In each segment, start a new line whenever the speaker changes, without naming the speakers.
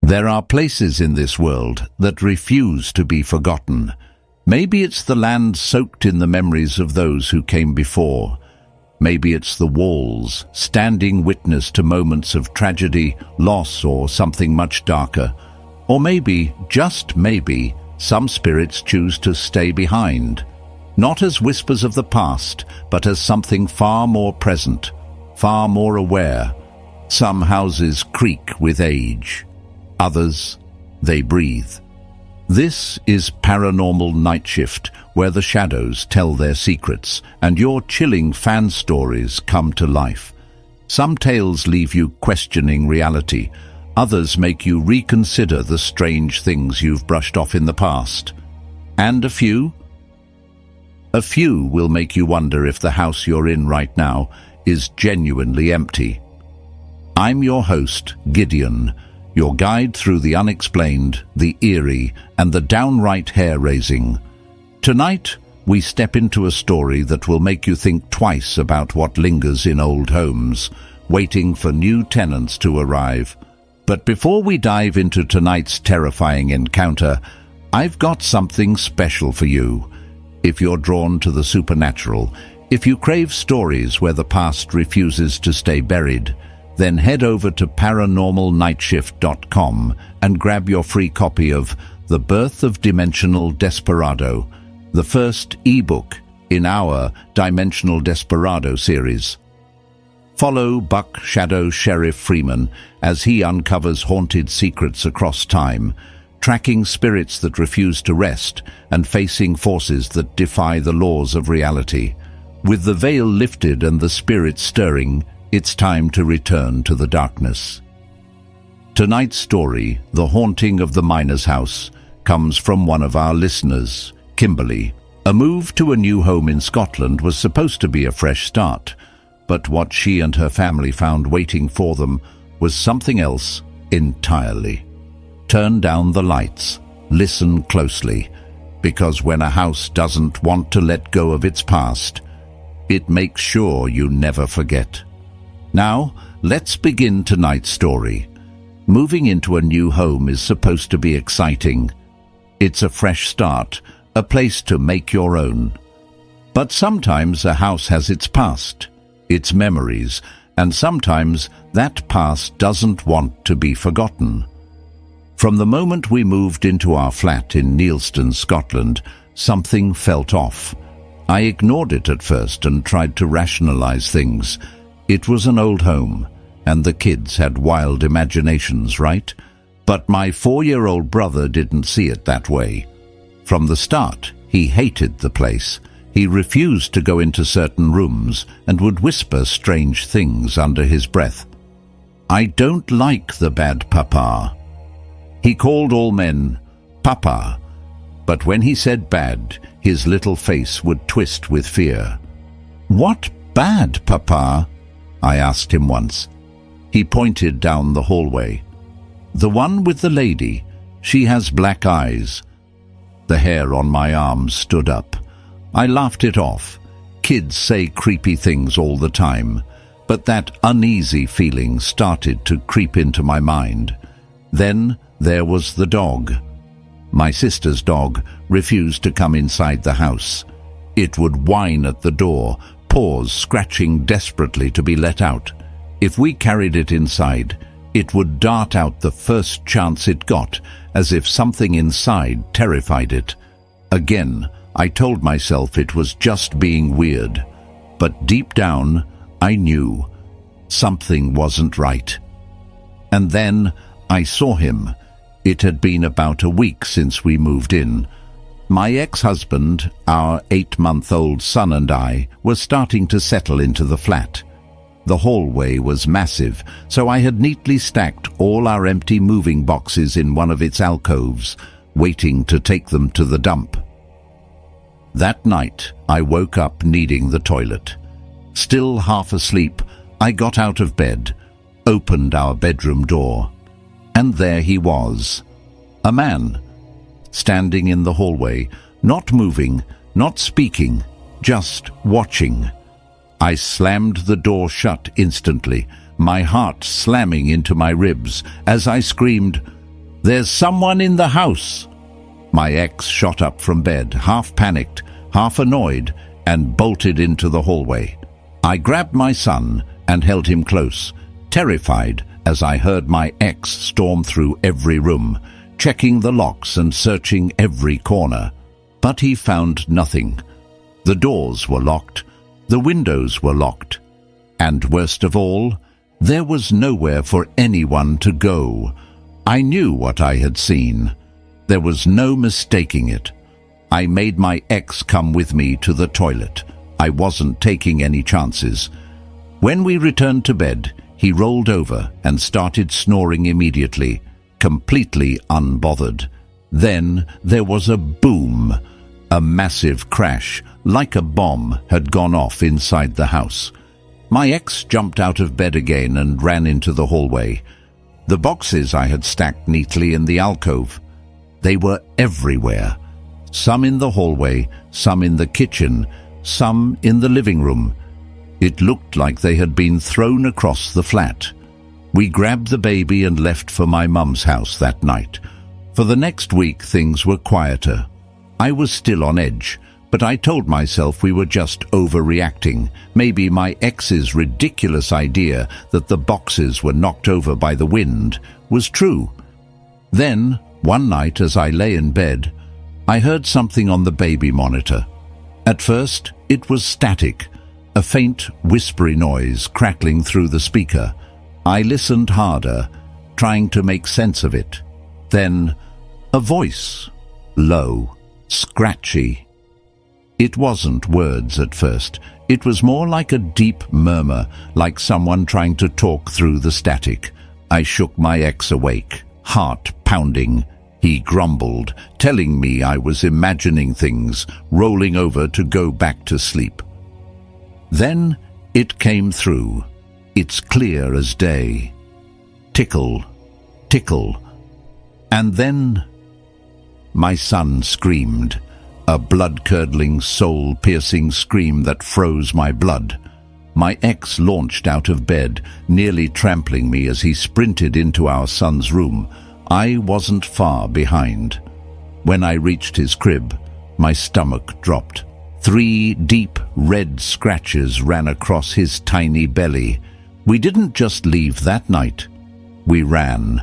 There are places in this world that refuse to be forgotten. Maybe it's the land soaked in the memories of those who came before. Maybe it's the walls, standing witness to moments of tragedy, loss, or something much darker. Or maybe, just maybe, some spirits choose to stay behind. Not as whispers of the past, but as something far more present, far more aware. Some houses creak with age. Others, they breathe. This is Paranormal Nightshift, where the shadows tell their secrets and your chilling fan stories come to life. Some tales leave you questioning reality. Others make you reconsider the strange things you've brushed off in the past. And a few will make you wonder if the house you're in right now is genuinely empty. I'm your host, Gideon, your guide through the unexplained, the eerie, and the downright hair-raising. Tonight, we step into a story that will make you think twice about what lingers in old homes, waiting for new tenants to arrive. But before we dive into tonight's terrifying encounter, I've got something special for you. If you're drawn to the supernatural, if you crave stories where the past refuses to stay buried, then head over to paranormalnightshift.com and grab your free copy of The Birth of Dimensional Desperado, the first eBook in our Dimensional Desperado series. Follow Buck Shadow Sheriff Freeman as he uncovers haunted secrets across time, tracking spirits that refuse to rest and facing forces that defy the laws of reality. With the veil lifted and the spirits stirring, it's time to return to the darkness. Tonight's story, The Haunting of the Miner's House, comes from one of our listeners, Kimberley. A move to a new home in Scotland was supposed to be a fresh start, but what she and her family found waiting for them was something else entirely. Turn down the lights, listen closely, because when a house doesn't want to let go of its past, it makes sure you never forget. Now, let's begin tonight's story. Moving into a new home is supposed to be exciting. It's a fresh start, a place to make your own. But sometimes a house has its past, its memories, and sometimes that past doesn't want to be forgotten. From the moment we moved into our flat in Neilston, Scotland, something felt off. I ignored it at first and tried to rationalize things. It was an old home, and the kids had wild imaginations, right? But my 4-year-old brother didn't see it that way. From the start, he hated the place. He refused to go into certain rooms and would whisper strange things under his breath. "I don't like the bad papa." He called all men Papa, but when he said bad, his little face would twist with fear. "What bad, Papa?" I asked him once. He pointed down the hallway. "The one with the lady. She has black eyes." The hair on my arms stood up. I laughed it off. Kids say creepy things all the time, but that uneasy feeling started to creep into my mind. Then there was the dog. My sister's dog refused to come inside the house. It would whine at the door, paws scratching desperately to be let out. If we carried it inside, it would dart out the first chance it got, as if something inside terrified it. Again, I told myself it was just being weird, but deep down, I knew something wasn't right. And then I saw him. It had been about a week since we moved in. My ex-husband, our 8-month-old son, and I were starting to settle into the flat. The hallway was massive, so I had neatly stacked all our empty moving boxes in one of its alcoves, waiting to take them to the dump. That night, I woke up needing the toilet. Still half asleep, I got out of bed, opened our bedroom door, and there he was, a man, standing in the hallway, not moving, not speaking, just watching. I slammed the door shut instantly, my heart slamming into my ribs as I screamed, "There's someone in the house!" My ex shot up from bed, half panicked, half annoyed, and bolted into the hallway. I grabbed my son and held him close, terrified as I heard my ex storm through every room, checking the locks and searching every corner. But he found nothing. The doors were locked, the windows were locked, and worst of all, there was nowhere for anyone to go. I knew what I had seen. There was no mistaking it. I made my ex come with me to the toilet. I wasn't taking any chances. When we returned to bed, he rolled over and started snoring immediately, completely unbothered. Then there was a boom. A massive crash, like a bomb, had gone off inside the house. My ex jumped out of bed again and ran into the hallway. The boxes I had stacked neatly in the alcove. They were everywhere. Some in the hallway, some in the kitchen, some in the living room. It looked like they had been thrown across the flat. We grabbed the baby and left for my mum's house that night. For the next week, things were quieter. I was still on edge, but I told myself we were just overreacting. Maybe my ex's ridiculous idea that the boxes were knocked over by the wind was true. Then, one night as I lay in bed, I heard something on the baby monitor. At first, it was static, a faint, whispery noise crackling through the speaker. I listened harder, trying to make sense of it. Then, a voice, low, scratchy. It wasn't words at first. It was more like a deep murmur, like someone trying to talk through the static. I shook my ex awake, heart pounding. He grumbled, telling me I was imagining things, rolling over to go back to sleep. Then it came through. It's clear as day. Tickle, tickle. And then my son screamed, a blood-curdling, soul-piercing scream that froze my blood. My ex launched out of bed, nearly trampling me as he sprinted into our son's room. I wasn't far behind. When I reached his crib, my stomach dropped. 3 deep red scratches ran across his tiny belly. We didn't just leave that night. We ran.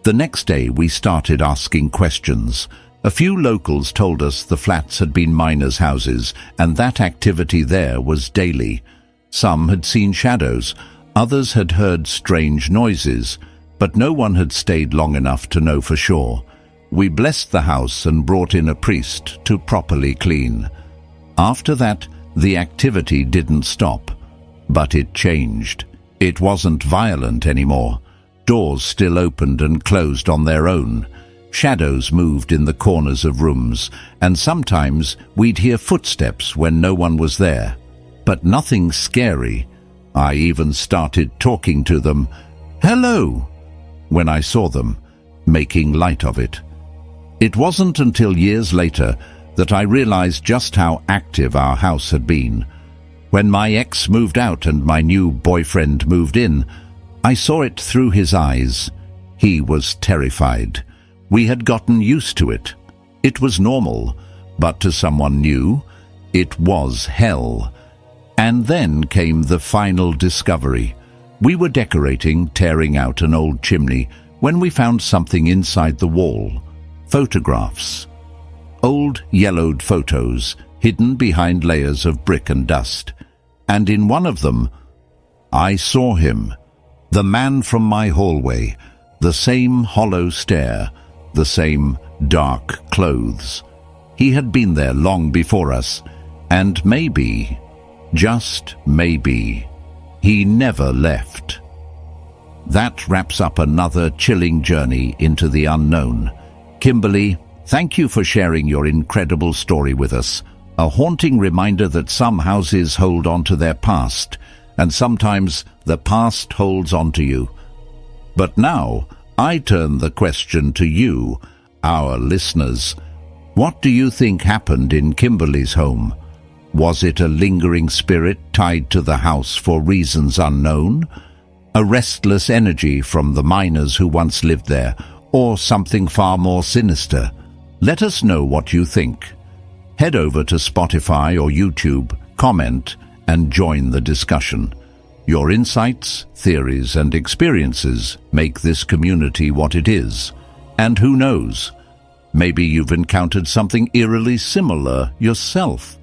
The next day we started asking questions. A few locals told us the flats had been miners' houses and that activity there was daily. Some had seen shadows, others had heard strange noises, but no one had stayed long enough to know for sure. We blessed the house and brought in a priest to properly clean. After that, the activity didn't stop, but it changed. It wasn't violent anymore. Doors still opened and closed on their own. Shadows moved in the corners of rooms, and sometimes we'd hear footsteps when no one was there. But nothing scary. I even started talking to them. "Hello," when I saw them, making light of it. It wasn't until years later that I realized just how active our house had been. When my ex moved out and my new boyfriend moved in, I saw it through his eyes. He was terrified. We had gotten used to it. It was normal, but to someone new, it was hell. And then came the final discovery. We were decorating, tearing out an old chimney, when we found something inside the wall. Photographs. Old yellowed photos, hidden behind layers of brick and dust. And in one of them, I saw him. The man from my hallway. The same hollow stare. The same dark clothes. He had been there long before us. And maybe, just maybe, he never left. That wraps up another chilling journey into the unknown. Kimberley, thank you for sharing your incredible story with us. A haunting reminder that some houses hold on to their past, and sometimes the past holds on to you. But now, I turn the question to you, our listeners. What do you think happened in Kimberley's home? Was it a lingering spirit tied to the house for reasons unknown? A restless energy from the miners who once lived there? or something far more sinister? Let us know what you think. Head over to Spotify or YouTube, comment, and join the discussion. Your insights, theories, and experiences make this community what it is. And who knows, maybe you've encountered something eerily similar yourself.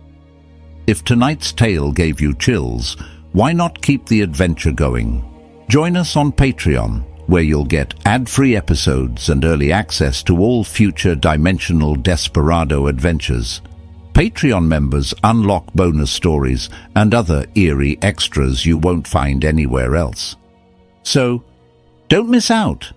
If tonight's tale gave you chills, why not keep the adventure going? Join us on Patreon, where you'll get ad-free episodes and early access to all future Dimensional Desperado adventures. Patreon members unlock bonus stories and other eerie extras you won't find anywhere else. So, don't miss out.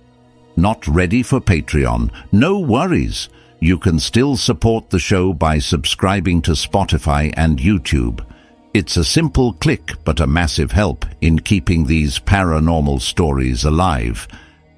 Not ready for Patreon? No worries. You can still support the show by subscribing to Spotify and YouTube. It's a simple click, but a massive help in keeping these paranormal stories alive.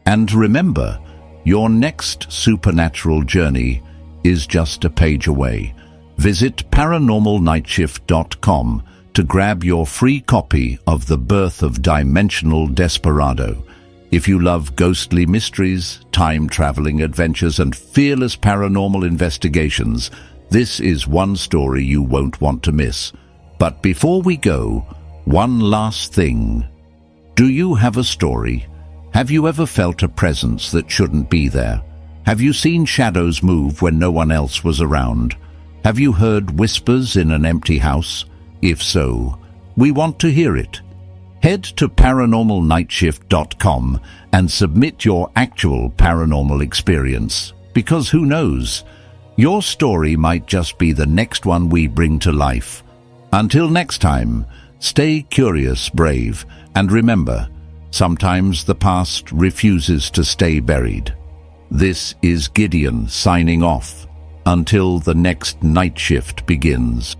And remember, your next supernatural journey is just a page away. Visit paranormalnightshift.com to grab your free copy of The Birth of Dimensional Desperado. If you love ghostly mysteries, time-traveling adventures, and fearless paranormal investigations, this is one story you won't want to miss. But before we go, one last thing. Do you have a story? Have you ever felt a presence that shouldn't be there? Have you seen shadows move when no one else was around? Have you heard whispers in an empty house? If so, we want to hear it. Head to paranormalnightshift.com and submit your actual paranormal experience, because who knows, your story might just be the next one we bring to life. Until next time, stay curious, brave, and remember, sometimes the past refuses to stay buried. This is Gideon signing off. Until the next night shift begins.